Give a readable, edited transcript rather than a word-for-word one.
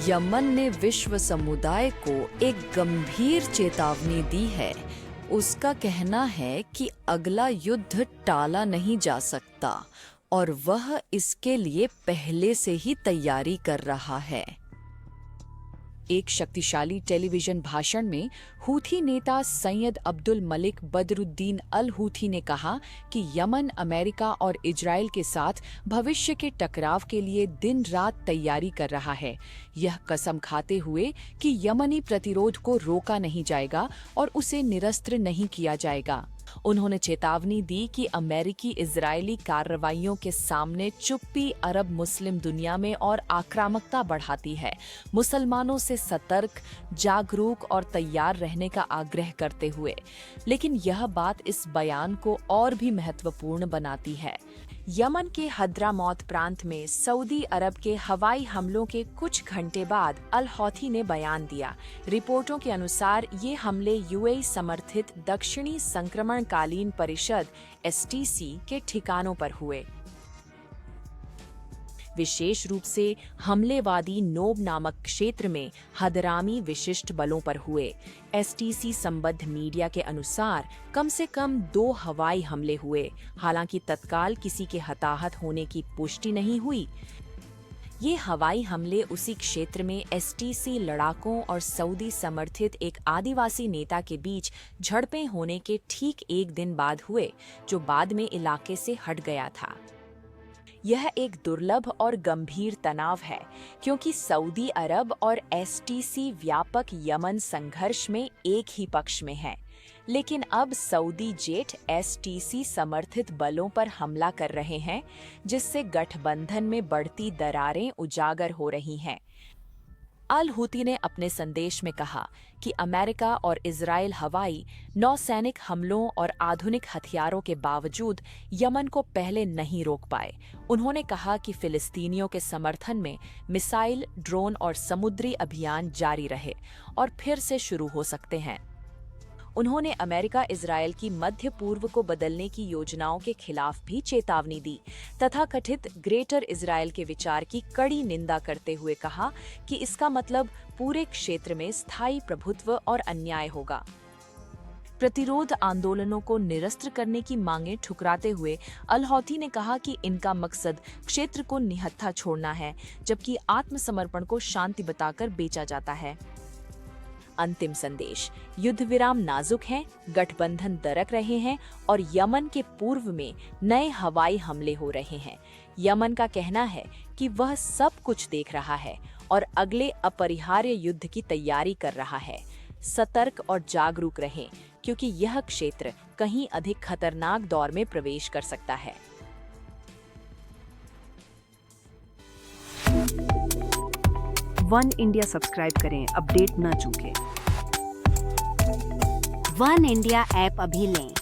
Yemen ने विश्व समुदाय को एक गंभीर चेतावनी दी है। उसका कहना है कि अगला युद्ध टाला नहीं जा सकता और वह इसके लिए पहले से ही तैयारी कर रहा है। एक शक्तिशाली टेलीविजन भाषण में हूथी नेता सैयद अब्दुल मलिक बदरुद्दीन अल हूथी ने कहा कि यमन अमेरिका और इजराइल के साथ भविष्य के टकराव के लिए दिन रात तैयारी कर रहा है। यह कसम खाते हुए कि यमनी प्रतिरोध को रोका नहीं जाएगा और उसे निरस्त्र नहीं किया जाएगा। उन्होंने चेतावनी दी कि अमेरिकी इजरायली कार्रवाइयों के सामने चुप्पी अरब मुस्लिम दुनिया में और आक्रामकता बढ़ाती है। मुसलमानों से सतर्क, जागरूक और तैयार रहने का आग्रह करते हुए, लेकिन यह बात इस बयान को और भी महत्वपूर्ण बनाती है। यमन के हद्रामौत प्रांत में सऊदी अरब के हवाई हमलों के कुछ घंटे बाद अल हौथी ने बयान दिया। रिपोर्टों के अनुसार ये हमले यूएई समर्थित दक्षिणी संक्रमणकालीन परिषद (STC) के ठिकानों पर हुए। विशेष रूप से हमलेवादी नोब नामक क्षेत्र में हदरामी विशिष्ट बलों पर हुए। STC संबद्ध मीडिया के अनुसार कम से कम 2 हवाई हमले हुए। हालांकि तत्काल किसी के हताहत होने की पुष्टि नहीं हुई। ये हवाई हमले उसी क्षेत्र में STC लड़ाकों और सऊदी समर्थित एक आदिवासी नेता के बीच झड़पें होने के ठीक एक दिन बाद हुए, जो बाद में इलाके से हट गया था। यह एक दुर्लभ और गंभीर तनाव है, क्योंकि सऊदी अरब और STC व्यापक यमन संघर्ष में एक ही पक्ष में है। लेकिन अब सऊदी जेट STC समर्थित बलों पर हमला कर रहे हैं, जिससे गठबंधन में बढ़ती दरारें उजागर हो रही हैं। अल हूथी ने अपने संदेश में कहा कि अमेरिका और इजराइल हवाई, नौसैनिक हमलों और आधुनिक हथियारों के बावजूद यमन को पहले नहीं रोक पाए। उन्होंने कहा कि फिलिस्तीनियों के समर्थन में मिसाइल, ड्रोन और समुद्री अभियान जारी रहे और फिर से शुरू हो सकते हैं। उन्होंने अमेरिका इजराइल की मध्य पूर्व को बदलने की योजनाओं के खिलाफ भी चेतावनी दी तथा कथित ग्रेटर इजराइल के विचार की कड़ी निंदा करते हुए कहा कि इसका मतलब पूरे क्षेत्र में स्थायी प्रभुत्व और अन्याय होगा। प्रतिरोध आंदोलनों को निरस्त करने की मांगें ठुकराते हुए अल हौथी ने कहा कि इनका मकसद क्षेत्र को निहत्था छोड़ना है, जबकि आत्मसमर्पण को शांति बताकर बेचा जाता है। अंतिम संदेश: युद्ध विराम नाजुक है, गठबंधन दरक रहे हैं और यमन के पूर्व में नए हवाई हमले हो रहे हैं। यमन का कहना है कि वह सब कुछ देख रहा है और अगले अपरिहार्य युद्ध की तैयारी कर रहा है। सतर्क और जागरूक रहें, क्योंकि यह क्षेत्र कहीं अधिक खतरनाक दौर में प्रवेश कर सकता है। वन इंडिया सब्सक्राइब करें, अपडेट न चूकें। वन इंडिया ऐप अभी लें।